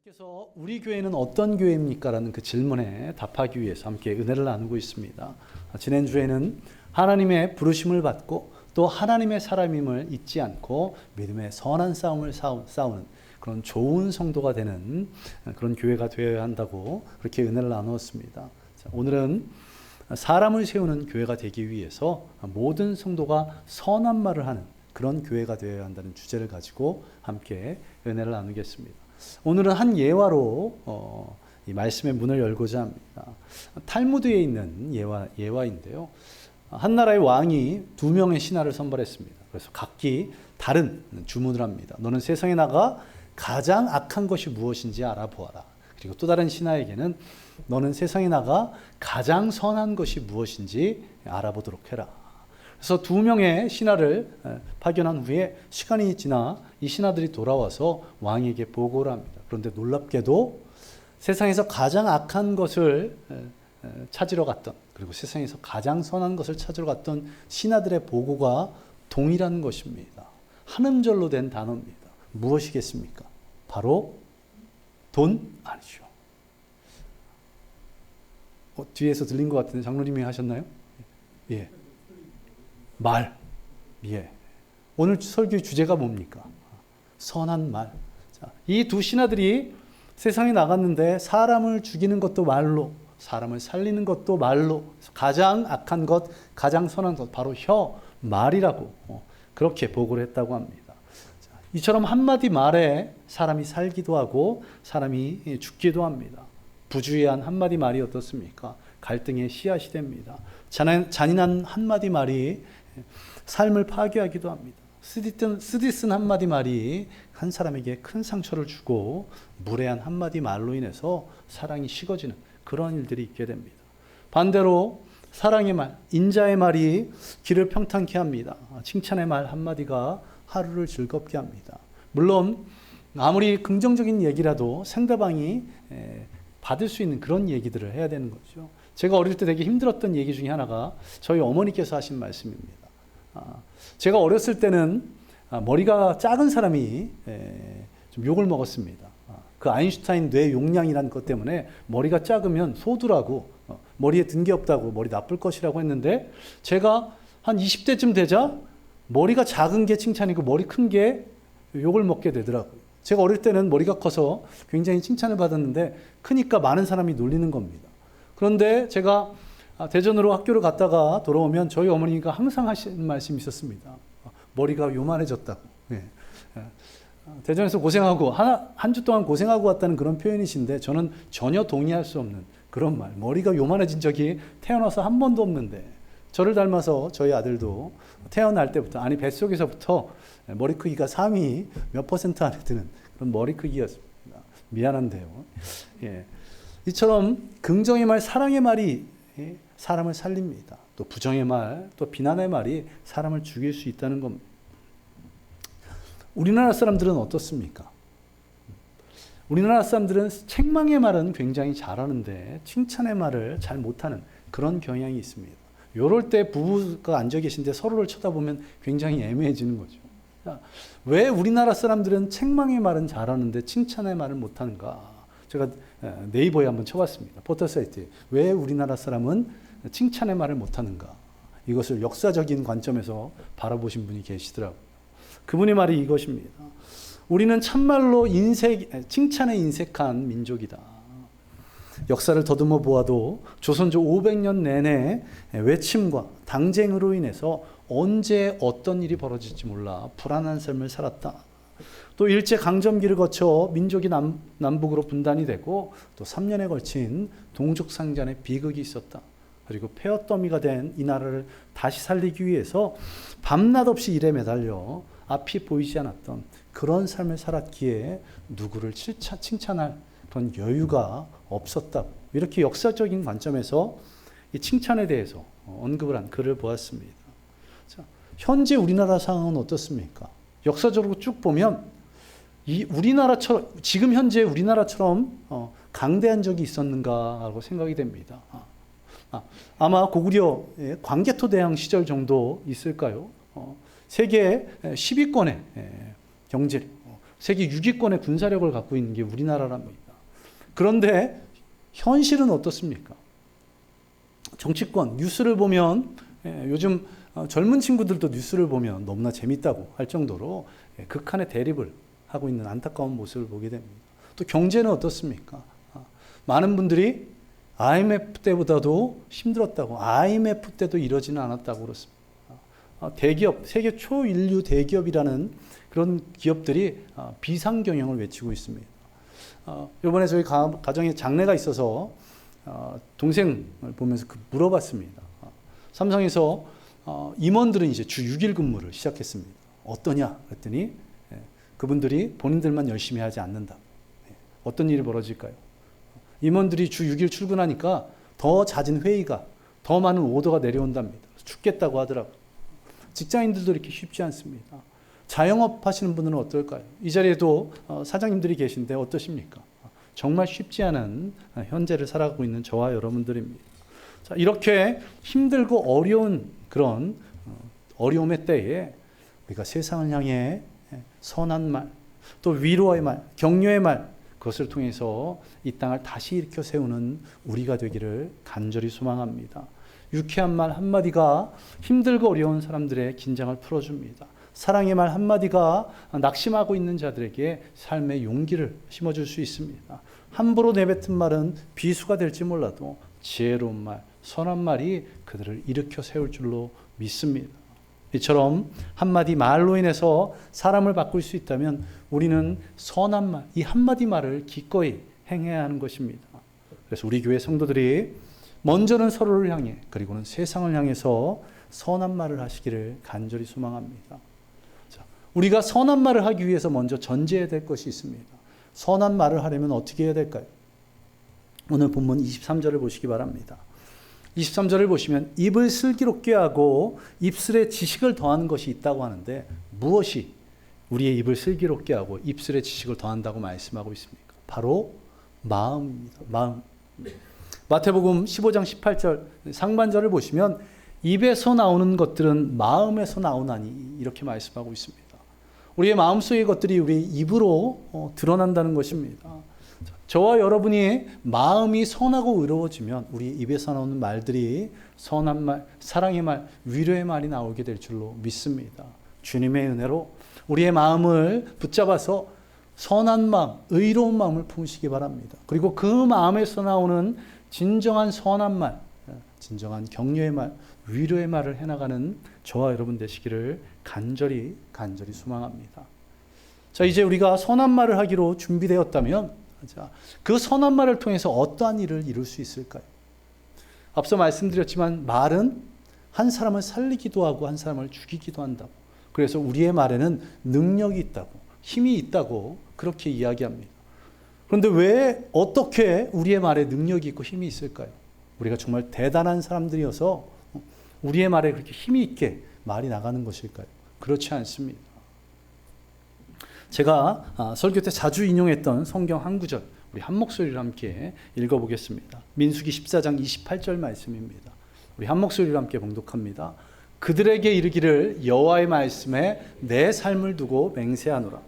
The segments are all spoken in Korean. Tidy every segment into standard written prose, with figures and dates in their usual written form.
계속해서 우리 교회는 어떤 교회입니까? 라는 그 질문에 답하기 위해서 함께 은혜를 나누고 있습니다. 지난주에는 하나님의 부르심을 받고 또 하나님의 사람임을 잊지 않고 믿음의 선한 싸움을 싸우는 그런 좋은 성도가 되는 그런 교회가 되어야 한다고 그렇게 은혜를 나누었습니다. 오늘은 사람을 세우는 교회가 되기 위해서 모든 성도가 선한 말을 하는 그런 교회가 되어야 한다는 주제를 가지고 함께 은혜를 나누겠습니다. 오늘은 한 예화로 이 말씀의 문을 열고자 합니다. 탈무드에 있는 예화인데요. 한 나라의 왕이 두 명의 신하를 선발했습니다. 그래서 각기 다른 주문을 합니다. 너는 세상에 나가 가장 악한 것이 무엇인지 알아보아라. 그리고 또 다른 신하에게는 너는 세상에 나가 가장 선한 것이 무엇인지 알아보도록 해라. 그래서 두 명의 신하를 파견한 후에 시간이 지나 이 신하들이 돌아와서 왕에게 보고를 합니다. 그런데 놀랍게도 세상에서 가장 악한 것을 찾으러 갔던, 그리고 세상에서 가장 선한 것을 찾으러 갔던 신하들의 보고가 동일한 것입니다. 한 음절로 된 단어입니다. 무엇이겠습니까? 바로 돈 아니죠. 뒤에서 들린 것 같은데 장로님이 하셨나요? 예. 말. 예. 오늘 설교의 주제가 뭡니까? 선한 말. 이 두 신하들이 세상에 나갔는데 사람을 죽이는 것도 말로, 사람을 살리는 것도 말로, 가장 악한 것, 가장 선한 것, 바로 말이라고 그렇게 보고를 했다고 합니다. 이처럼 한마디 말에 사람이 살기도 하고 사람이 죽기도 합니다. 부주의한 한마디 말이 어떻습니까? 갈등의 씨앗이 됩니다. 잔인한 한마디 말이 삶을 파괴하기도 합니다. 쓰디쓴 한마디 말이 한 사람에게 큰 상처를 주고 무례한 한마디 말로 인해서 사랑이 식어지는 그런 일들이 있게 됩니다. 반대로 사랑의 말, 인자의 말이 길을 평탄케 합니다. 칭찬의 말 한마디가 하루를 즐겁게 합니다. 물론 아무리 긍정적인 얘기라도 상대방이 받을 수 있는 그런 얘기들을 해야 되는 거죠. 제가 어릴 때 되게 힘들었던 얘기 중에 하나가 저희 어머니께서 하신 말씀입니다. 제가 어렸을 때는 머리가 작은 사람이 좀 욕을 먹었습니다. 그 아인슈타인 뇌 용량이라는 것 때문에 머리가 작으면 소두라고, 머리에 든 게 없다고, 머리 나쁠 것이라고 했는데 제가 한 20대쯤 되자 머리가 작은 게 칭찬이고 머리 큰 게 욕을 먹게 되더라고요. 제가 어릴 때는 머리가 커서 굉장히 칭찬을 받았는데 크니까 많은 사람이 놀리는 겁니다. 그런데 제가 대전으로 학교를 갔다가 돌아오면 저희 어머니가 항상 하시는 말씀이 있었습니다. 머리가 요만해졌다고. 예. 대전에서 고생하고 한 주 동안 고생하고 왔다는 그런 표현이신데 저는 전혀 동의할 수 없는 그런 말. 머리가 요만해진 적이 태어나서 한 번도 없는데 저를 닮아서 저희 아들도 태어날 때부터, 아니 뱃속에서부터 머리 크기가 3위 몇 % 안에 드는 그런 머리 크기였습니다. 미안한데요. 예. 이처럼 긍정의 말, 사랑의 말이 사람을 살립니다. 또 부정의 말, 또 비난의 말이 사람을 죽일 수 있다는 겁니다. 우리나라 사람들은 어떻습니까? 우리나라 사람들은 책망의 말은 굉장히 잘하는데 칭찬의 말을 잘 못하는 그런 경향이 있습니다. 이럴 때 부부가 앉아 계신데 서로를 쳐다보면 굉장히 애매해지는 거죠. 왜 우리나라 사람들은 책망의 말은 잘하는데 칭찬의 말을 못하는가? 제가 네이버에 한번 쳐봤습니다. 포털 사이트에. 왜 우리나라 사람은 칭찬의 말을 못하는가? 이것을 역사적인 관점에서 바라보신 분이 계시더라고요. 그분의 말이 이것입니다. 우리는 참말로 칭찬에 인색한 민족이다. 역사를 더듬어 보아도 조선조 500년 내내 외침과 당쟁으로 인해서 언제 어떤 일이 벌어질지 몰라 불안한 삶을 살았다. 또 일제강점기를 거쳐 민족이 남북으로 분단이 되고 또 3년에 걸친 동족상잔의 비극이 있었다. 그리고 폐허더미가 된 이 나라를 다시 살리기 위해서 밤낮 없이 일에 매달려 앞이 보이지 않았던 그런 삶을 살았기에 누구를 칭찬할 그런 여유가 없었다. 이렇게 역사적인 관점에서 이 칭찬에 대해서 언급을 한 글을 보았습니다. 자, 현재 우리나라 상황은 어떻습니까? 역사적으로 쭉 보면 지금 현재 우리나라처럼 강대한 적이 있었는가 하고 생각이 됩니다. 아마 고구려 광개토 대왕 시절 정도 있을까요? 세계 10위권의 경제, 세계 6위권의 군사력을 갖고 있는 게 우리나라랍니다. 그런데 현실은 어떻습니까? 정치권, 뉴스를 보면 요즘 젊은 친구들도 뉴스를 보면 너무나 재밌다고 할 정도로 극한의 대립을 하고 있는 안타까운 모습을 보게 됩니다. 또 경제는 어떻습니까? 많은 분들이 IMF 때보다도 힘들었다고, IMF 때도 이러지는 않았다고 그렇습니다. 대기업, 세계 초인류 대기업이라는 그런 기업들이 비상 경영을 외치고 있습니다. 이번에 저희 가정에 장례가 있어서 동생을 보면서 물어봤습니다. 삼성에서 임원들은 이제 주 6일 근무를 시작했습니다. 어떠냐? 그랬더니 그분들이 본인들만 열심히 하지 않는다. 어떤 일이 벌어질까요? 임원들이 주 6일 출근하니까 더 잦은 회의가, 더 많은 오더가 내려온답니다. 죽겠다고 하더라고요. 직장인들도 이렇게 쉽지 않습니다. 자영업 하시는 분들은 어떨까요? 이 자리에도 사장님들이 계신데 어떠십니까? 정말 쉽지 않은 현재를 살아가고 있는 저와 여러분들입니다. 자, 이렇게 힘들고 어려운 그런 어려움의 때에 우리가 세상을 향해 선한 말, 또 위로의 말, 격려의 말, 그것을 통해서 이 땅을 다시 일으켜 세우는 우리가 되기를 간절히 소망합니다. 유쾌한 말 한마디가 힘들고 어려운 사람들의 긴장을 풀어줍니다. 사랑의 말 한마디가 낙심하고 있는 자들에게 삶의 용기를 심어줄 수 있습니다. 함부로 내뱉은 말은 비수가 될지 몰라도 지혜로운 말, 선한 말이 그들을 일으켜 세울 줄로 믿습니다. 이처럼 한마디 말로 인해서 사람을 바꿀 수 있다면 우리는 선한 말, 이 한마디 말을 기꺼이 행해야 하는 것입니다. 그래서 우리 교회 성도들이 먼저는 서로를 향해 그리고는 세상을 향해서 선한 말을 하시기를 간절히 소망합니다. 자, 우리가 선한 말을 하기 위해서 먼저 전제해야 될 것이 있습니다. 선한 말을 하려면 어떻게 해야 될까요? 오늘 본문 23절을 보시기 바랍니다. 23절을 보시면 입을 슬기롭게 하고 입술에 지식을 더하는 것이 있다고 하는데 무엇이 우리의 입을 슬기롭게 하고 입술에 지식을 더한다고 말씀하고 있습니까? 바로 마음입니다. 마음. 마태복음 15장 18절 상반절을 보시면 입에서 나오는 것들은 마음에서 나오나니 이렇게 말씀하고 있습니다. 우리의 마음속의 것들이 우리의 입으로 드러난다는 것입니다. 저와 여러분이 마음이 선하고 의로워지면 우리 입에서 나오는 말들이 선한 말, 사랑의 말, 위로의 말이 나오게 될 줄로 믿습니다. 주님의 은혜로 우리의 마음을 붙잡아서 선한 마음, 의로운 마음을 품으시기 바랍니다. 그리고 그 마음에서 나오는 진정한 선한 말, 진정한 격려의 말, 위로의 말을 해나가는 저와 여러분 되시기를 간절히 소망합니다. 자, 이제 우리가 선한 말을 하기로 준비되었다면 자, 그 선한 말을 통해서 어떠한 일을 이룰 수 있을까요? 앞서 말씀드렸지만 말은 한 사람을 살리기도 하고 한 사람을 죽이기도 한다고. 그래서 우리의 말에는 능력이 있다고, 힘이 있다고 그렇게 이야기합니다. 그런데 왜 어떻게 우리의 말에 능력이 있고 힘이 있을까요? 우리가 정말 대단한 사람들이어서 우리의 말에 그렇게 힘이 있게 말이 나가는 것일까요? 그렇지 않습니다. 제가 설교 때 자주 인용했던 성경 한 구절 우리 한 목소리로 함께 읽어보겠습니다. 민수기 14장 28절 말씀입니다. 우리 한 목소리로 함께 봉독합니다. 그들에게 이르기를 여호와의 말씀에 내 삶을 두고 맹세하노라.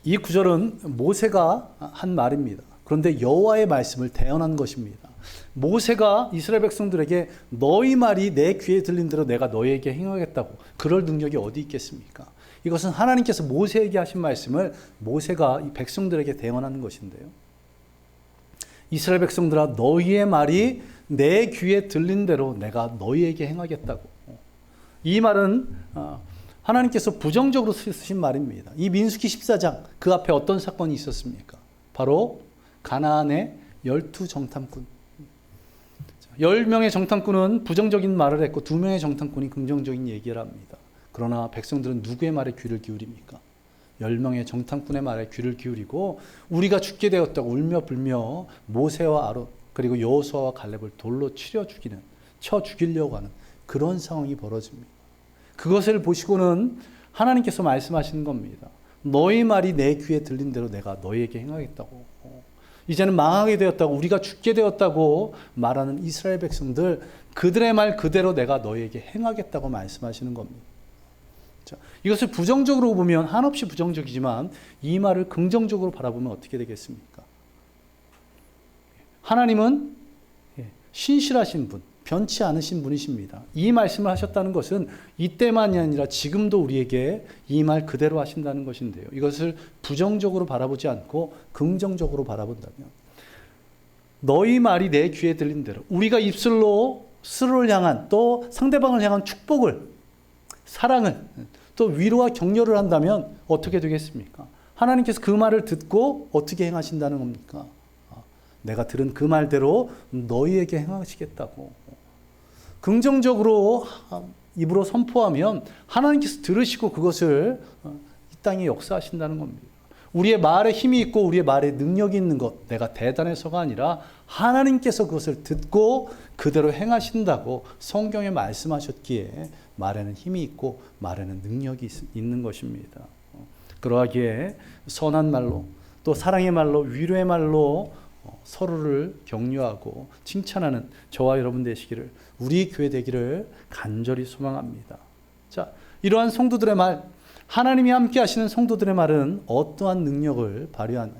이 구절은 모세가 한 말입니다. 그런데 여호와의 말씀을 대언한 것입니다. 모세가 이스라엘 백성들에게 너희 말이 내 귀에 들린 대로 내가 너희에게 행하겠다고 그럴 능력이 어디 있겠습니까? 이것은 하나님께서 모세에게 하신 말씀을 모세가 이 백성들에게 대언하는 것인데요. 이스라엘 백성들아 너희의 말이 내 귀에 들린 대로 내가 너희에게 행하겠다고. 이 말은 하나님께서 부정적으로 쓰신 말입니다. 이 민수기 14장 그 앞에 어떤 사건이 있었습니까? 바로 가나안의 12정탐꾼. 10명의 정탐꾼은 부정적인 말을 했고 2명의 정탐꾼이 긍정적인 얘기를 합니다. 그러나 백성들은 누구의 말에 귀를 기울입니까? 10명의 정탐꾼의 말에 귀를 기울이고 우리가 죽게 되었다고 울며 불며 모세와 아론 그리고 여호수아와 갈렙을 돌로 쳐 죽이려고 하는 그런 상황이 벌어집니다. 그것을 보시고는 하나님께서 말씀하시는 겁니다. 너희 말이 내 귀에 들린 대로 내가 너희에게 행하겠다고. 이제는 망하게 되었다고, 우리가 죽게 되었다고 말하는 이스라엘 백성들, 그들의 말 그대로 내가 너희에게 행하겠다고 말씀하시는 겁니다. 자, 이것을 부정적으로 보면 한없이 부정적이지만 이 말을 긍정적으로 바라보면 어떻게 되겠습니까? 하나님은 신실하신 분, 변치 않으신 분이십니다. 이 말씀을 하셨다는 것은 이때만이 아니라 지금도 우리에게 이 말 그대로 하신다는 것인데요. 이것을 부정적으로 바라보지 않고 긍정적으로 바라본다면, 너희 말이 내 귀에 들린 대로 우리가 입술로 스스로를 향한, 또 상대방을 향한 축복을, 사랑을, 또 위로와 격려를 한다면 어떻게 되겠습니까? 하나님께서 그 말을 듣고 어떻게 행하신다는 겁니까? 내가 들은 그 말대로 너희에게 행하시겠다고. 긍정적으로 입으로 선포하면 하나님께서 들으시고 그것을 이 땅에 역사하신다는 겁니다. 우리의 말에 힘이 있고 우리의 말에 능력이 있는 것, 내가 대단해서가 아니라 하나님께서 그것을 듣고 그대로 행하신다고 성경에 말씀하셨기에 말에는 힘이 있고 말에는 능력이 있는 것입니다. 그러하기에 선한 말로, 또 사랑의 말로, 위로의 말로 서로를 격려하고 칭찬하는 저와 여러분 되시기를, 우리 교회 되기를 간절히 소망합니다. 자, 이러한 성도들의 말, 하나님이 함께 하시는 성도들의 말은 어떠한 능력을 발휘하나요?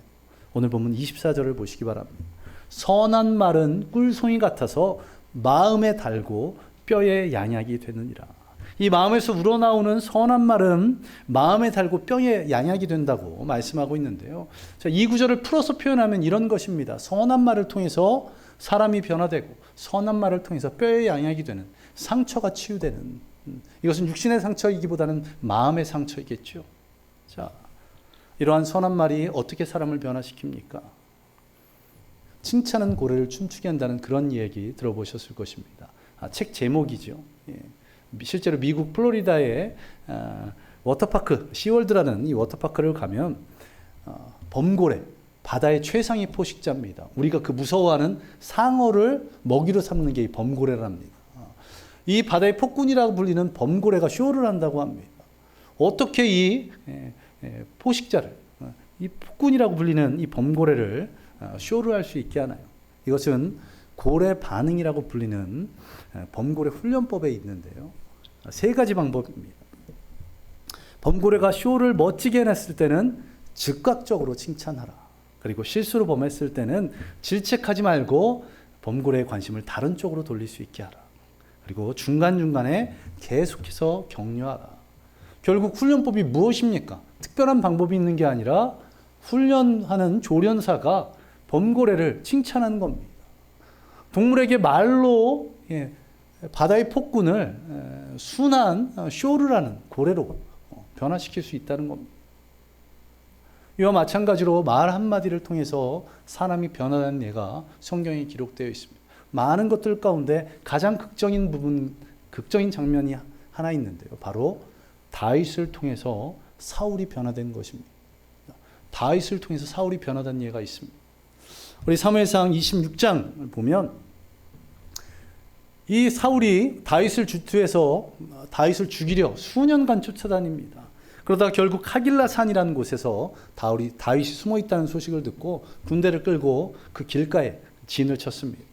오늘 본문 24절을 보시기 바랍니다. 선한 말은 꿀송이 같아서 마음에 달고 뼈에 양약이 되느니라. 이 마음에서 우러나오는 선한 말은 마음에 달고 뼈에 양약이 된다고 말씀하고 있는데요. 자, 이 구절을 풀어서 표현하면 이런 것입니다. 선한 말을 통해서 사람이 변화되고, 선한 말을 통해서 뼈에 양약이 되는, 상처가 치유되는, 이것은 육신의 상처이기보다는 마음의 상처이겠죠. 자, 이러한 선한 말이 어떻게 사람을 변화시킵니까? 칭찬은 고래를 춤추게 한다는 그런 얘기 들어보셨을 것입니다. 책 제목이죠. 예. 실제로 미국 플로리다의 워터파크, 시월드라는 이 워터파크를 가면 범고래, 바다의 최상위 포식자입니다. 우리가 그 무서워하는 상어를 먹이로 삼는 게 이 범고래랍니다. 이 바다의 폭군이라고 불리는 범고래가 쇼를 한다고 합니다. 어떻게 이 포식자를, 이 폭군이라고 불리는 이 범고래를 쇼를 할 수 있게 하나요? 이것은 고래 반응이라고 불리는 범고래 훈련법에 있는데요. 세 가지 방법입니다. 범고래가 쇼를 멋지게 해냈을 때는 즉각적으로 칭찬하라. 그리고 실수로 범했을 때는 질책하지 말고 범고래의 관심을 다른 쪽으로 돌릴 수 있게 하라. 그리고 중간중간에 계속해서 격려하라. 결국 훈련법이 무엇입니까? 특별한 방법이 있는 게 아니라 훈련하는 조련사가 범고래를 칭찬하는 겁니다. 동물에게 말로 바다의 폭군을 순한 쇼를 하는 고래로 변화시킬 수 있다는 겁니다. 이와 마찬가지로 말 한마디를 통해서 사람이 변화된 예가 성경에 기록되어 있습니다. 많은 것들 가운데 가장 극적인 부분, 극적인 장면이 하나 있는데요. 바로 다윗을 통해서 사울이 변화된 것입니다. 다윗을 통해서 사울이 변화된 예가 있습니다. 우리 사무엘상 26장 보면 이 사울이 다윗을 주투해서 다윗을 죽이려 수년간 쫓아다닙니다. 그러다가 결국 하길라 산이라는 곳에서 다윗이 숨어 있다는 소식을 듣고 군대를 끌고 그 길가에 진을 쳤습니다.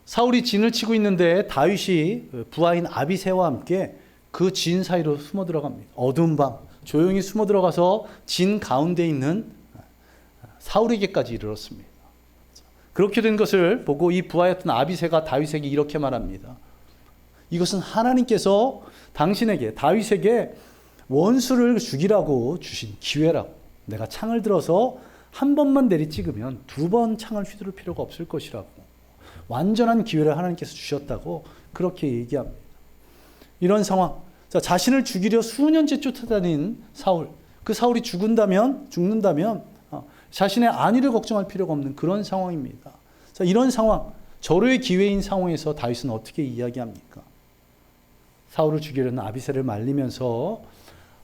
사울이 진을 치고 있는데 다윗이 부하인 아비새와 함께 그 진 사이로 숨어 들어갑니다. 어두운 밤 조용히 숨어 들어가서 진 가운데 있는 사울에게까지 이르렀습니다. 그렇게 된 것을 보고 이 부하였던 아비새가 다윗에게 이렇게 말합니다. 이것은 하나님께서 당신에게, 다윗에게 원수를 죽이라고 주신 기회라고. 내가 창을 들어서 한 번만 내리찍으면 두 번 창을 휘두를 필요가 없을 것이라고. 완전한 기회를 하나님께서 주셨다고 그렇게 얘기합니다. 이런 상황, 자신을 죽이려 수년째 쫓아다닌 사울, 그 사울이 죽는다면 자신의 안위를 걱정할 필요가 없는 그런 상황입니다. 자, 이런 상황, 절호의 기회인 상황에서 다윗은 어떻게 이야기합니까? 사울을 죽이려는 아비새를 말리면서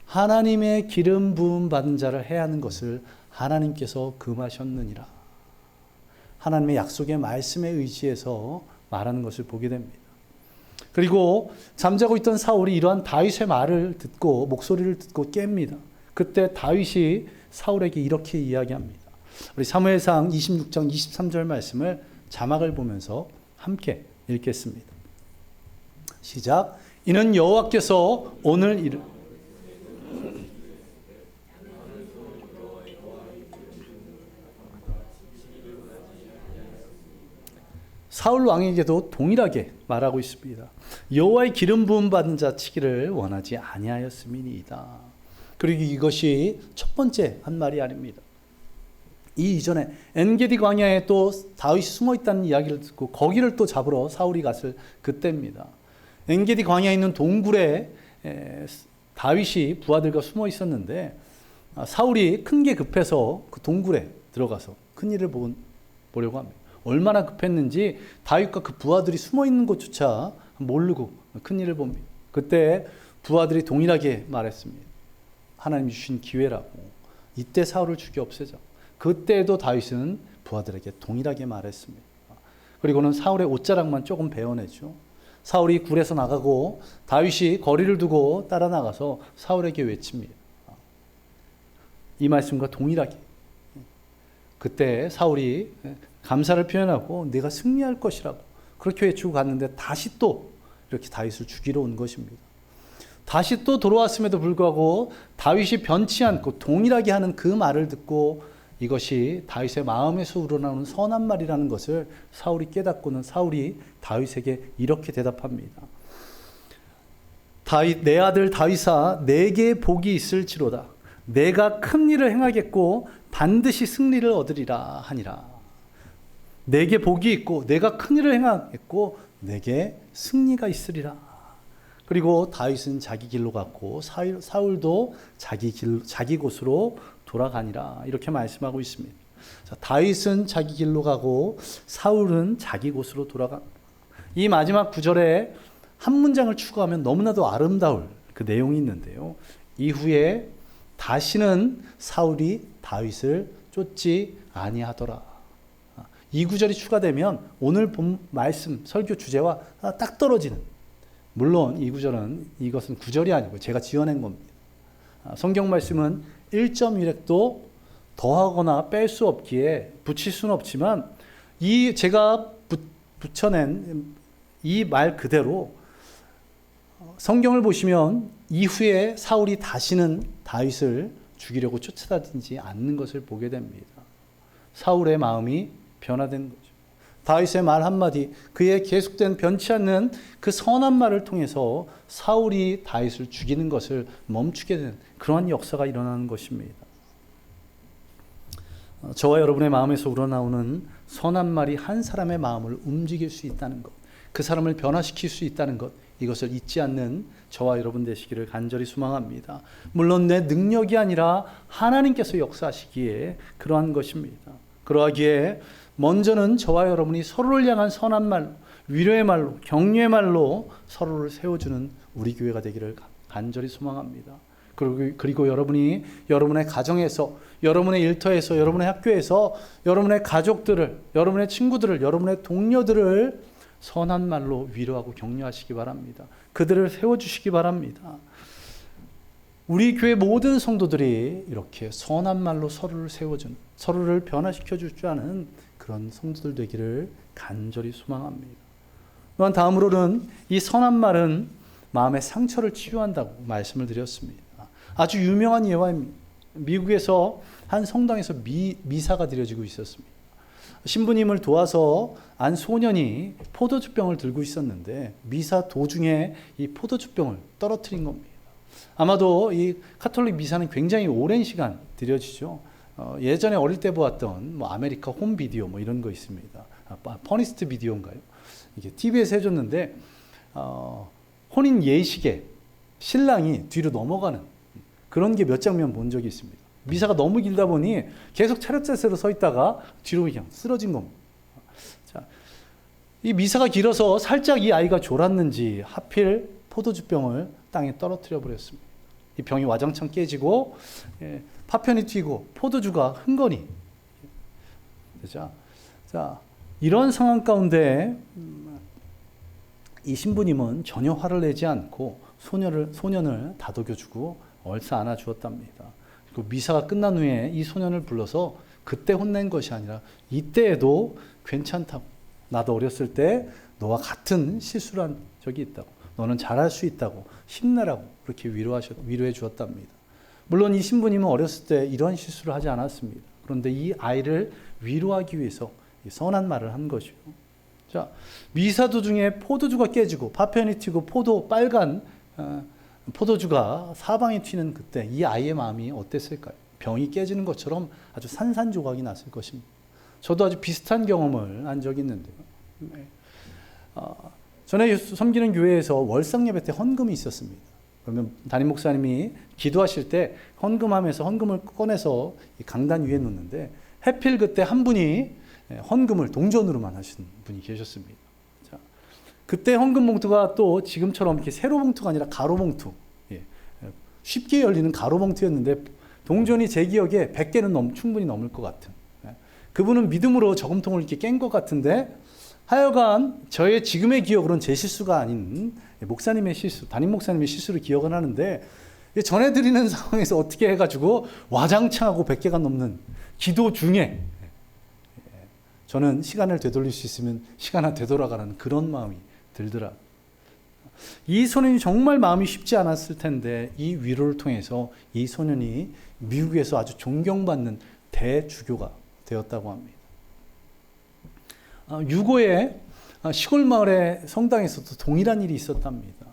하나님의 기름 부음 받은 자를 해야 하는 것을 하나님께서 금하셨느니라. 하나님의 약속의 말씀에 의지해서 말하는 것을 보게 됩니다. 그리고 잠자고 있던 사울이 이러한 다윗의 말을 듣고 목소리를 듣고 깹니다. 그때 다윗이 사울에게 이렇게 이야기합니다. 우리 사무엘상 26장 23절 말씀을 자막을 보면서 함께 읽겠습니다. 시작. 이는 여호와께서 오늘 사울 왕에게도 동일하게 말하고 있습니다. 여호와의 기름 부음 받은 자 치기를 원하지 아니하였음이니이다. 그리고 이것이 첫 번째 한 말이 아닙니다. 이 이전에 엔게디 광야에 또 다윗이 숨어 있다는 이야기를 듣고 거기를 또 잡으러 사울이 갔을 그때입니다. 엔게디 광야에 있는 동굴에 다윗이 부하들과 숨어 있었는데 사울이 큰 게 급해서 그 동굴에 들어가서 큰 일을 보려고 합니다. 얼마나 급했는지 다윗과 그 부하들이 숨어 있는 곳조차 모르고 큰 일을 봅니다. 그때 부하들이 동일하게 말했습니다. 하나님이 주신 기회라고. 이때 사울을 죽여 없애자. 그때도 다윗은 부하들에게 동일하게 말했습니다. 그리고는 사울의 옷자락만 조금 베어내죠. 사울이 굴에서 나가고 다윗이 거리를 두고 따라 나가서 사울에게 외칩니다. 이 말씀과 동일하게 그때 사울이 감사를 표현하고 내가 승리할 것이라고 그렇게 외치고 갔는데 다시 또 이렇게 다윗을 죽이러 온 것입니다. 다시 또 돌아왔음에도 불구하고 다윗이 변치 않고 동일하게 하는 그 말을 듣고 이것이 다윗의 마음에서 우러나오는 선한 말이라는 것을 사울이 깨닫고는 사울이 다윗에게 이렇게 대답합니다. 다윗, 내 아들 다윗아, 내게 복이 있을지로다. 내가 큰 일을 행하겠고 반드시 승리를 얻으리라 하니라. 내게 복이 있고 내가 큰 일을 행하겠고 내게 승리가 있으리라. 그리고 다윗은 자기 길로 갔고 사울도 자기 곳으로 돌아가니라. 이렇게 말씀하고 있습니다. 자, 다윗은 자기 길로 가고 사울은 자기 곳으로 돌아가. 이 마지막 구절에 한 문장을 추가하면 너무나도 아름다울 그 내용이 있는데요. 이후에 다시는 사울이 다윗을 쫓지 아니하더라. 이 구절이 추가되면 오늘 본 말씀 설교 주제와 딱 떨어지는, 물론 이 구절은 이것은 구절이 아니고 제가 지어낸 겁니다. 성경 말씀은 1.1획도 더하거나 뺄 수 없기에 붙일 수는 없지만 이 제가 붙여낸 이 말 그대로 성경을 보시면 이후에 사울이 다시는 다윗을 죽이려고 쫓아다니지 않는 것을 보게 됩니다. 사울의 마음이 변화된 거죠. 다윗의 말 한마디, 그의 계속된 변치 않는 그 선한 말을 통해서 사울이 다윗을 죽이는 것을 멈추게 된 그러한 역사가 일어나는 것입니다. 저와 여러분의 마음에서 우러나오는 선한 말이 한 사람의 마음을 움직일 수 있다는 것, 그 사람을 변화시킬 수 있다는 것, 이것을 잊지 않는 저와 여러분 되시기를 간절히 소망합니다. 물론 내 능력이 아니라 하나님께서 역사하시기에 그러한 것입니다. 그러하기에 먼저는 저와 여러분이 서로를 향한 선한 말, 위로의 말로, 격려의 말로 서로를 세워주는 우리 교회가 되기를 간절히 소망합니다. 그리고 여러분이 여러분의 가정에서, 여러분의 일터에서, 여러분의 학교에서 여러분의 가족들을, 여러분의 친구들을, 여러분의 동료들을 선한 말로 위로하고 격려하시기 바랍니다. 그들을 세워주시기 바랍니다. 우리 교회 모든 성도들이 이렇게 선한 말로 서로를 세워주는, 서로를 변화시켜 줄 줄 아는 그런 성도들 되기를 간절히 소망합니다. 또한 다음으로는 이 선한 말은 마음의 상처를 치유한다고 말씀을 드렸습니다. 아주 유명한 예화입니다. 미국에서 한 성당에서 미사가 드려지고 있었습니다. 신부님을 도와서 안 소년이 포도주병을 들고 있었는데 미사 도중에 이 포도주병을 떨어뜨린 겁니다. 아마도 이 카톨릭 미사는 굉장히 오랜 시간 드려지죠. 예전에 어릴 때 보았던 아메리카 홈 비디오 이런 거 있습니다. 퍼니스트 비디오인가요? 이게 TV에서 해줬는데 혼인 예식에 신랑이 뒤로 넘어가는 그런 게 몇 장면 본 적이 있습니다. 미사가 너무 길다 보니 계속 차렷 자세로 서 있다가 뒤로 그냥 쓰러진 겁니다. 자, 이 미사가 길어서 살짝 이 아이가 졸았는지 하필 포도주병을 땅에 떨어뜨려 버렸습니다. 이 병이 와장창 깨지고 파편이 튀고 포도주가 흥건히. 자, 이런 상황 가운데 이 신부님은 전혀 화를 내지 않고 소년을 다독여주고 얼싸 안아주었답니다. 그리고 미사가 끝난 후에 이 소년을 불러서 그때 혼낸 것이 아니라 이때에도 괜찮다고. 나도 어렸을 때 너와 같은 실수를 한 적이 있다고. 너는 잘할 수 있다고. 힘내라고. 그렇게 위로해 주었답니다. 물론 이 신부님은 어렸을 때 이런 실수를 하지 않았습니다. 그런데 이 아이를 위로하기 위해서 선한 말을 한 것이요. 자, 미사 도중에 포도주가 깨지고 파편이 튀고 빨간 포도주가 사방에 튀는 그때 이 아이의 마음이 어땠을까요? 병이 깨지는 것처럼 아주 산산조각이 났을 것입니다. 저도 아주 비슷한 경험을 한 적이 있는데요. 전에 섬기는 교회에서 월상 예배 때 헌금이 있었습니다. 그러면 담임 목사님이 기도하실 때 헌금하면서 헌금을 꺼내서 강단 위에 놓는데 해필 그때 한 분이 헌금을 동전으로만 하신 분이 계셨습니다. 자, 그때 헌금 봉투가 또 지금처럼 이렇게 세로 봉투가 아니라 가로 봉투, 쉽게 열리는 가로 봉투였는데 동전이 제 기억에 100개는 충분히 넘을 것 같은. 그분은 믿음으로 저금통을 이렇게 깬 것 같은데 하여간 저의 지금의 기억으로는 제 실수가 아닌 목사님의 실수, 담임 목사님의 실수를 기억을 하는데 전해드리는 상황에서 어떻게 해가지고 와장창하고 100개가 넘는 기도 중에 저는 시간을 되돌릴 수 있으면 시간을 되돌아가라는 그런 마음이 들더라. 이 소년이 정말 마음이 쉽지 않았을 텐데 이 위로를 통해서 이 소년이 미국에서 아주 존경받는 대주교가 되었다고 합니다. 유고의 시골 마을의 성당에서도 동일한 일이 있었답니다.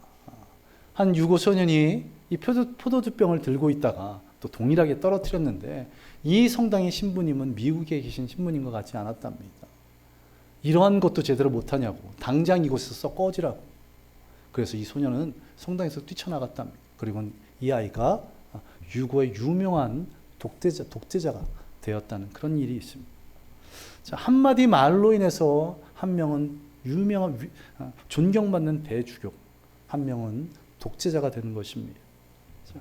한 유고 소년이 이 포도주병을 들고 있다가 또 동일하게 떨어뜨렸는데 이 성당의 신부님은 미국에 계신 신부님과 같지 않았답니다. 이러한 것도 제대로 못하냐고. 당장 이곳에서 꺼지라고. 그래서 이 소년은 성당에서 뛰쳐나갔답니다. 그리고 이 아이가 유고의 유명한 독재자가 되었다는 그런 일이 있습니다. 자, 한마디 말로 인해서 한 명은 유명한 존경받는 대주교, 한 명은 독재자가 되는 것입니다. 자,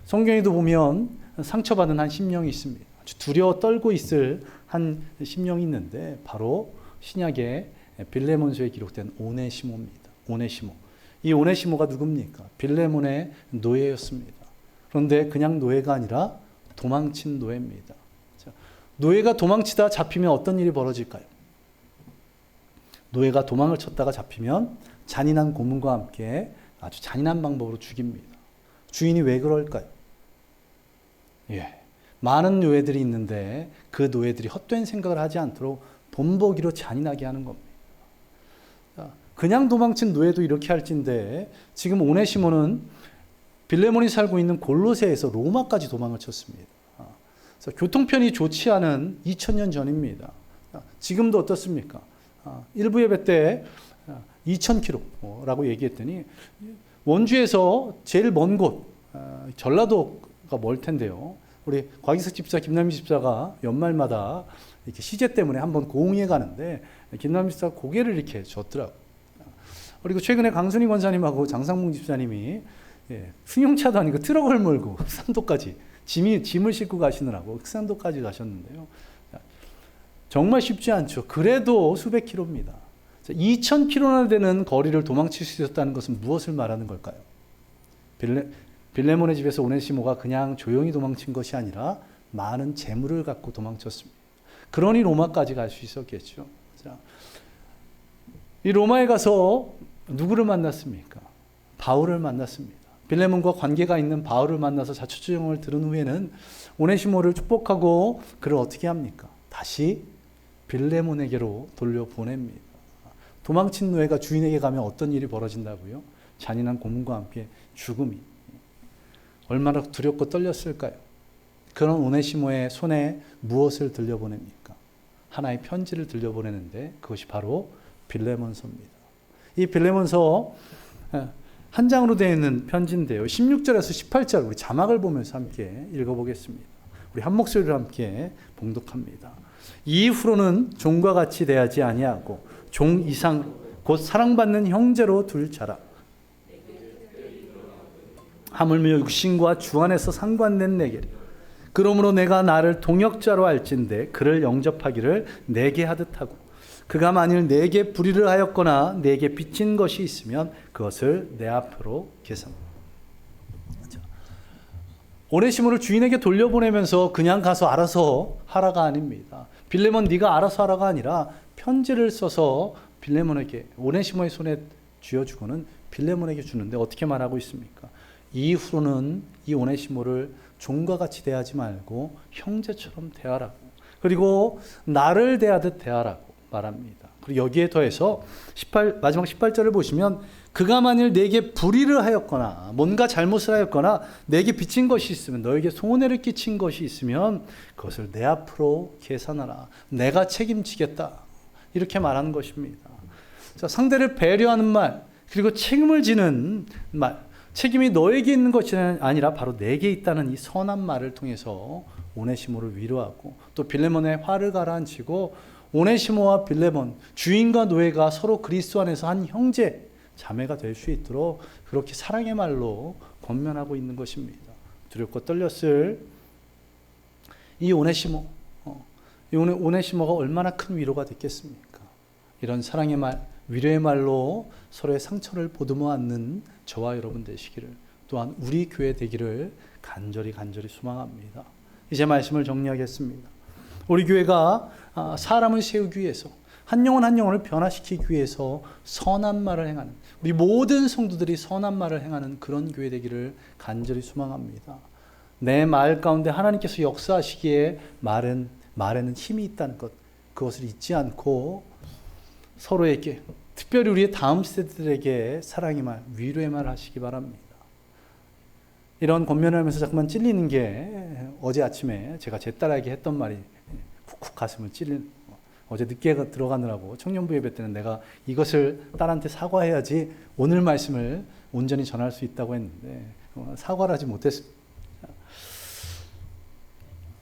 성경에도 보면 상처받은 한 심령이 있습니다. 아주 두려워 떨고 있을 한 심령이 있는데 바로 신약의 빌레몬서에 기록된 오네시모입니다. 오네시모. 이 오네시모가 누굽니까? 빌레몬의 노예였습니다. 그런데 그냥 노예가 아니라 도망친 노예입니다. 자, 노예가 도망치다 잡히면 어떤 일이 벌어질까요? 노예가 도망을 쳤다가 잡히면 잔인한 고문과 함께 아주 잔인한 방법으로 죽입니다. 주인이 왜 그럴까요? 많은 노예들이 있는데 그 노예들이 헛된 생각을 하지 않도록 본보기로 잔인하게 하는 겁니다. 그냥 도망친 노예도 이렇게 할진데 지금 오네시모는 빌레몬이 살고 있는 골로새에서 로마까지 도망을 쳤습니다. 그래서 교통편이 좋지 않은 2000년 전입니다. 지금도 어떻습니까? 일부 예배 때 2000km라고 얘기했더니 원주에서 제일 먼 곳, 전라도가 멀 텐데요. 우리 곽이석 집사, 김남희 집사가 연말마다 이렇게 시제 때문에 한번 고흥에 가는데 김남희 집사가 고개를 이렇게 젓더라고요. 그리고 최근에 강순희 권사님하고 장상봉 집사님이 승용차도 아니고 트럭을 몰고 흑산도까지 짐을 싣고 가시느라고 흑산도까지 가셨는데요. 정말 쉽지 않죠. 그래도 수백 킬로입니다. 2000킬로나 되는 거리를 도망칠 수 있었다는 것은 무엇을 말하는 걸까요? 빌레몬의 집에서 오네시모가 그냥 조용히 도망친 것이 아니라 많은 재물을 갖고 도망쳤습니다. 그러니 로마까지 갈 수 있었겠죠. 자, 이 로마에 가서 누구를 만났습니까? 바울을 만났습니다. 빌레몬과 관계가 있는 바울을 만나서 자초지종을 들은 후에는 오네시모를 축복하고 그를 어떻게 합니까? 다시 빌레몬에게로 돌려보냅니다. 도망친 노예가 주인에게 가면 어떤 일이 벌어진다고요? 잔인한 고문과 함께 죽음이. 얼마나 두렵고 떨렸을까요? 그런 오네시모의 손에 무엇을 들려보냅니까? 하나의 편지를 들려보내는데 그것이 바로 빌레몬서입니다. 이 빌레몬서 한 장으로 되어 있는 편지인데요. 16절에서 18절 우리 자막을 보면서 함께 읽어보겠습니다. 우리 한 목소리로 함께 봉독합니다. 이후로는 종과 같이 대하지 아니하고 종 이상 곧 사랑받는 형제로 둘 자라. 하물며 육신과 주 안에서 상관된 내게 그러므로 내가 나를 동역자로 알진대 그를 영접하기를 내게 하듯 하고 그가 만일 내게 불의를 하였거나 내게 빚진 것이 있으면 그것을 내 앞으로 계산. 오네시모를 주인에게 돌려보내면서 그냥 가서 알아서 하라가 아닙니다. 빌레몬 네가 알아서 하라가 아니라 편지를 써서 빌레몬에게 오네시모의 손에 쥐어주고는 빌레몬에게 주는데 어떻게 말하고 있습니까? 이후로는 이 오네시모를 종과 같이 대하지 말고 형제처럼 대하라고, 그리고 나를 대하듯 대하라고 말합니다. 그리고 여기에 더해서 마지막 18절을 보시면 그가 만일 내게 불의를 하였거나 뭔가 잘못을 하였거나 내게 빚진 것이 있으면, 너에게 손해를 끼친 것이 있으면 그것을 내 앞으로 계산하라. 내가 책임지겠다. 이렇게 말하는 것입니다. 자, 상대를 배려하는 말, 그리고 책임을 지는 말, 책임이 너에게 있는 것이 아니라 바로 내게 있다는 이 선한 말을 통해서 오네시모를 위로하고, 또 빌레몬의 화를 가라앉히고 오네시모와 빌레몬, 주인과 노예가 서로 그리스도 안에서 한 형제, 자매가 될 수 있도록 그렇게 사랑의 말로 권면하고 있는 것입니다. 두렵고 떨렸을 이 오네시모, 이 오네시모가 얼마나 큰 위로가 됐겠습니까? 이런 사랑의 말, 위로의 말로 서로의 상처를 보듬어 안는 저와 여러분 되시기를, 또한 우리 교회 되기를 간절히 소망합니다. 이제 말씀을 정리하겠습니다. 우리 교회가 사람을 세우기 위해서, 한 영혼 한 영혼을 변화시키기 위해서 선한 말을 행하는, 우리 모든 성도들이 선한 말을 행하는 그런 교회 되기를 간절히 소망합니다. 내 말 가운데 하나님께서 역사하시기에 말에는 힘이 있다는 것, 그것을 잊지 않고 서로에게, 특별히 우리의 다음 세대들에게 사랑의 말, 위로의 말 하시기 바랍니다. 이런 권면을 하면서 자꾸만 찔리는 게, 어제 아침에 제가 제 딸에게 했던 말이 쿡쿡 가슴을 찔리는, 어제 늦게 들어가느라고 청년부 예배 때는 내가 이것을 딸한테 사과해야지 오늘 말씀을 온전히 전할 수 있다고 했는데 사과를 하지 못했습니다.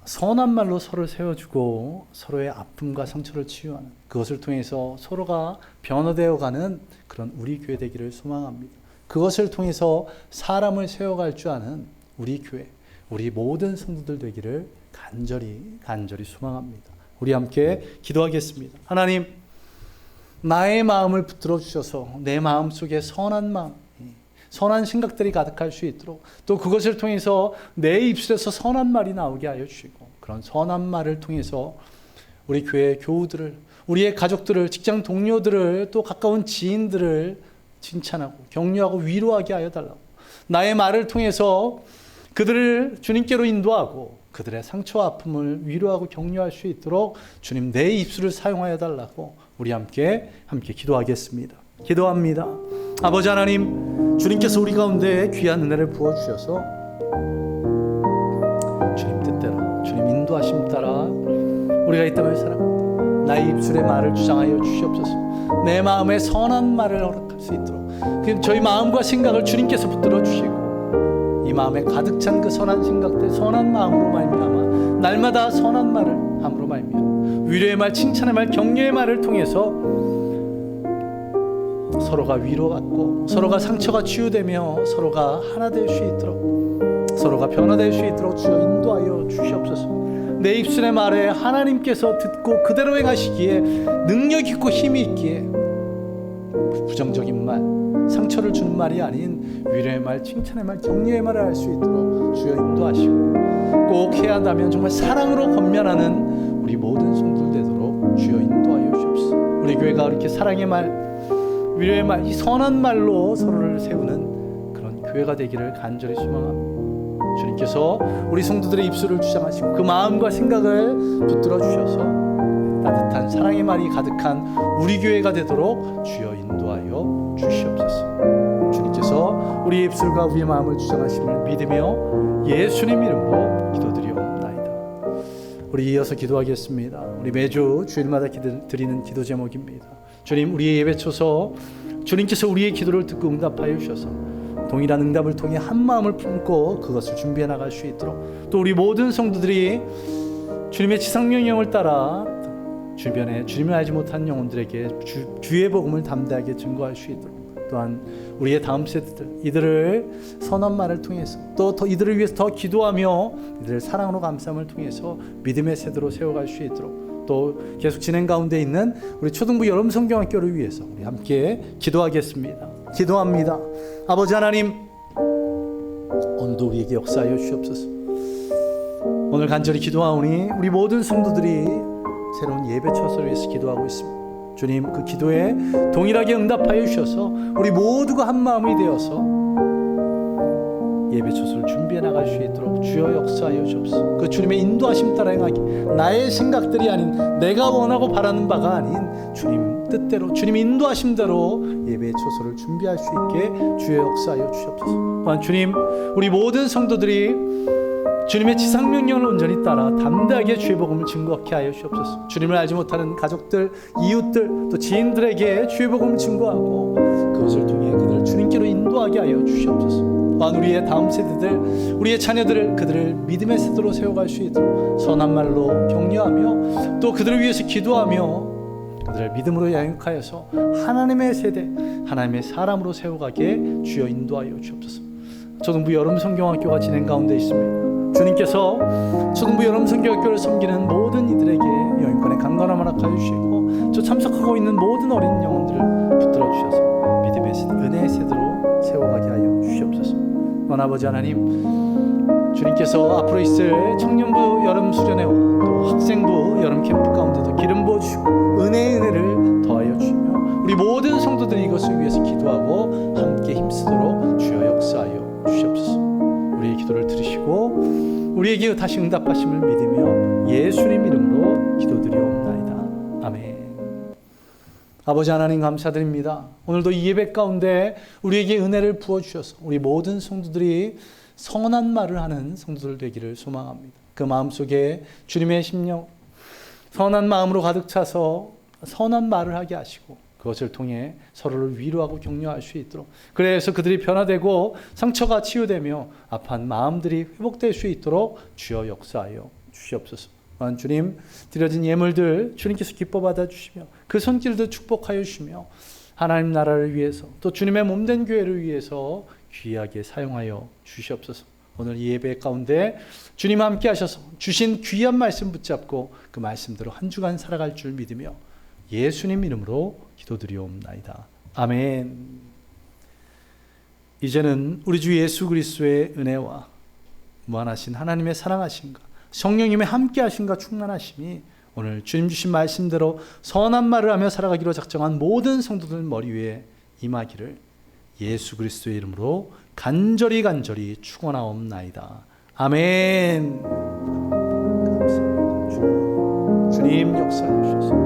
선한 말로 서로를 세워주고 서로의 아픔과 상처를 치유하는, 그것을 통해서 서로가 변화되어가는 그런 우리 교회 되기를 소망합니다. 그것을 통해서 사람을 세워갈 줄 아는 우리 교회, 우리 모든 성도들 되기를 간절히 소망합니다. 우리 함께 기도하겠습니다. 하나님, 나의 마음을 붙들어 주셔서 내 마음 속에 선한 마음, 선한 생각들이 가득할 수 있도록, 또 그것을 통해서 내 입술에서 선한 말이 나오게 하여 주시고, 그런 선한 말을 통해서 우리 교회 교우들을, 우리의 가족들을, 직장 동료들을, 또 가까운 지인들을 칭찬하고 격려하고 위로하게 하여 달라고, 나의 말을 통해서 그들을 주님께로 인도하고 그들의 상처와 아픔을 위로하고 격려할 수 있도록 주님 내 입술을 사용하여 달라고 우리 함께 기도하겠습니다. 기도합니다. 아버지 하나님, 주님께서 우리 가운데 귀한 은혜를 부어주셔서 주님 뜻대로, 주님 인도하심 따라 우리가 이 땅을 살아갑니다. 나의 입술의 말을 주장하여 주시옵소서. 내 마음에 선한 말을 허락할 수 있도록 저희 마음과 생각을 주님께서 붙들어 주시고, 이 마음에 가득 찬 그 선한 생각들, 선한 마음으로 말미암아 날마다 선한 말을 함으로 말미암아 위로의 말, 칭찬의 말, 격려의 말을 통해서 서로가 위로받고 서로가 상처가 치유되며 서로가 하나 될 수 있도록, 서로가 변화될 수 있도록 주여 인도하여 주시옵소서. 내 입술의 말에 하나님께서 듣고 그대로 행하시기에 능력 있고 힘이 있기에 부정적인 말, 상처를 주는 말이 아닌 위로의 말, 칭찬의 말, 격려의 말을 할 수 있도록 주여 인도하시고, 꼭 해야 한다면 정말 사랑으로 권면하는 우리 모든 성도들 되도록 주여 인도하여 주옵소서. 우리 교회가 이렇게 사랑의 말, 위로의 말, 이 선한 말로 서로를 세우는 그런 교회가 되기를 간절히 소망합니다. 주님께서 우리 성도들의 입술을 주장하시고 그 마음과 생각을 붙들어 주셔서 따뜻한 사랑의 말이 가득한 우리 교회가 되도록 주여 인도하여 주시옵소서. 주님께서 우리의 입술과 우리의 마음을 주장하심을 믿으며 예수님 이름으로 기도드리옵나이다. 우리 이어서 기도하겠습니다. 우리 매주 주일마다 드리는 기도 제목입니다. 주님, 우리의 예배 초서 주님께서 우리의 기도를 듣고 응답하여 주셔서 동일한 응답을 통해 한 마음을 품고 그것을 준비해 나갈 수 있도록, 또 우리 모든 성도들이 주님의 지상명령을 따라 주변에 주님을 알지 못한 영혼들에게 주의 복음을 담대하게 증거할 수 있도록, 또한 우리의 다음 세대들, 이들을 선한 말을 통해서 또 이들을 위해서 더 기도하며 이들을 사랑으로 감싸움을 통해서 믿음의 세대로 세워갈 수 있도록, 또 계속 진행 가운데 있는 우리 초등부 여름 성경학교를 위해서 우리 함께 기도하겠습니다. 기도합니다. 아버지 하나님, 오늘도 우리에게 역사하여 주시옵소서. 오늘 간절히 기도하오니 우리 모든 성도들이 새로운 예배 처소를 위해서 기도하고 있습니다. 주님, 그 기도에 동일하게 응답하여 주셔서 우리 모두가 한 마음이 되어서 예배 처소를 준비해 나갈 수 있도록 주여 역사하여 주옵소서. 그 주님의 인도하심 따라 행하기, 나의 생각들이 아닌 내가 원하고 바라는 바가 아닌 주님 뜻대로, 주님 인도하심대로 예배 처소를 준비할 수 있게 주여 역사하여 주옵소서. 또한 주님, 우리 모든 성도들이 주님의 지상명령을 온전히 따라 담대하게 주의 복음을 증거케 하여 주옵소서. 주님을 알지 못하는 가족들, 이웃들, 또 지인들에게 주의 복음을 증거하고 그것을 통해 그들을 주님께로 인도하게 하여 주시옵소서. 또한 우리의 다음 세대들, 우리의 자녀들을 그들을 믿음의 세대로 세워갈 수 있도록 선한 말로 격려하며 또 그들을 위해서 기도하며 그들을 믿음으로 양육하여서 하나님의 세대, 하나님의 사람으로 세워가게 주여 인도하여 주옵소서. 초등부 여름 성경학교가 진행 가운데 있습니다. 주님께서 초등부 여름 성경학교를 섬기는 모든 이들에게 영육간의 강건함을 허락하여 주시고 또 참석하고 있는 모든 어린 영혼들을 붙들어 주셔서 믿음의 세대, 은혜의 세대로 세워가게 하여 주시옵소서. 아버지 하나님, 주님께서 앞으로 있을 청년부 여름 수련회와 또 학생부 여름 캠프 가운데도 기름 부어주시고 은혜의 은혜를 더하여 주시며 우리 모든 성도들이 이것을 위해서 기도하고 함께 힘쓰도록 주여 역사하여 주시옵소서. 우리의 기도를 들으시고 우리에게 다시 응답하심을 믿으며 예수님 이름으로 기도드리옵나이다. 아멘. 아버지 하나님 감사드립니다. 오늘도 이 예배 가운데 우리에게 은혜를 부어주셔서 우리 모든 성도들이 선한 말을 하는 성도들 되기를 소망합니다. 그 마음속에 주님의 심령, 선한 마음으로 가득 차서 선한 말을 하게 하시고 그것을 통해 서로를 위로하고 격려할 수 있도록, 그래서 그들이 변화되고 상처가 치유되며 아파한 마음들이 회복될 수 있도록 주여 역사하여 주시옵소서. 주님, 드려진 예물들 주님께서 기뻐 받아주시며 그 손길도 축복하여 주시며 하나님 나라를 위해서 또 주님의 몸된 교회를 위해서 귀하게 사용하여 주시옵소서. 오늘 이 예배 가운데 주님 함께 하셔서 주신 귀한 말씀 붙잡고 그 말씀대로 한 주간 살아갈 줄 믿으며 예수님 이름으로 기도드리옵나이다. 아멘. 이제는 우리 주 예수 그리스도의 은혜와 무한하신 하나님의 사랑하심과 성령님의 함께하심과 충만하심이 오늘 주님 주신 말씀대로 선한 말을 하며 살아가기로 작정한 모든 성도들 머리 위에 임하기를 예수 그리스도의 이름으로 간절히 축원하옵나이다. 아멘. 감사합니다. 주님 역사해 주셔서